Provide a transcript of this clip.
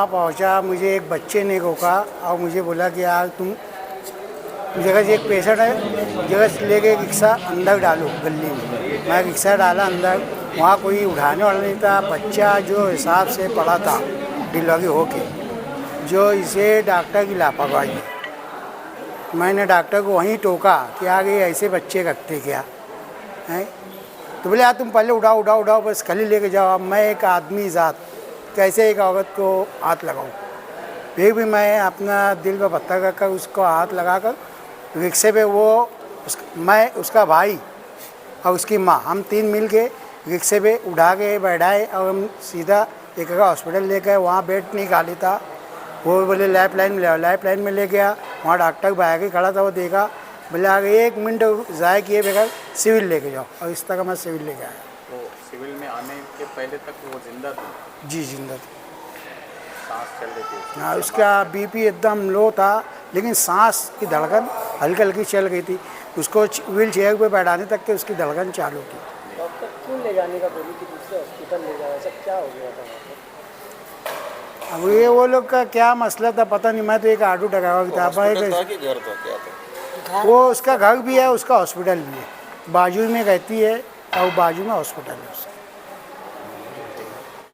वहाँ पहुँचा, मुझे एक बच्चे ने रोका और मुझे बोला कि यार तुम जगह से एक पेशेंट है, जगह से लेके रिक्शा अंदर डालो गली में। मैं रिक्शा डाला अंदर, वहाँ कोई उठाने वाला नहीं था। बच्चा जो हिसाब से पड़ा था डिलीवरी होके, जो इसे डॉक्टर की लापरवाही है। मैंने डॉक्टर को वहीं टोका कि आगे ऐसे बच्चे रखते क्या हैं। तो बोले यार तुम पहले उठाओ बस खाली लेके जाओ। अब मैं एक आदमी ज़ात कैसे एक औरत को हाथ लगाऊं। फिर भी मैं अपना दिल पर पत्थर रखकर उसको हाथ लगाकर रिक्शे पे मैं उसका भाई और उसकी माँ, हम तीन मिल के रिक्शे पे उठा के बैठाए और हम सीधा एक जगह हॉस्पिटल ले गए। वहाँ बेड नहीं खाली था। वो बोले लाइफ लाइन में ले गया। वहाँ डॉक्टर बाहर ही खड़ा था, वो देखा, बोले आगे 1 मिनट ज़ाया किए बगैर सिविल लेके जाओ। और इस तरह मैं सिविल लेके आया। तो सिविल में आने के पहले तक वो जिंदा था? जी जिंदा था। सांस चल रही थी? हाँ, उसका बीपी एकदम लो था, लेकिन सांस की धड़कन हल्की हल्की चल गई थी। उसको व्हील चेयर पे बैठाने तक के उसकी धड़कन चालू थी। डॉक्टर क्यों ले जाने का बोली कि दूसरे हॉस्पिटल ले जाए, ऐसा क्या हो गया था? अब ये वो लोग का क्या मसला था पता नहीं। मैं तो एक ऑटो ड्राइवर था। वो उसका घर भी है, उसका हॉस्पिटल भी है, बाजू में रहती है और बाजू में हॉस्पिटल है उसका।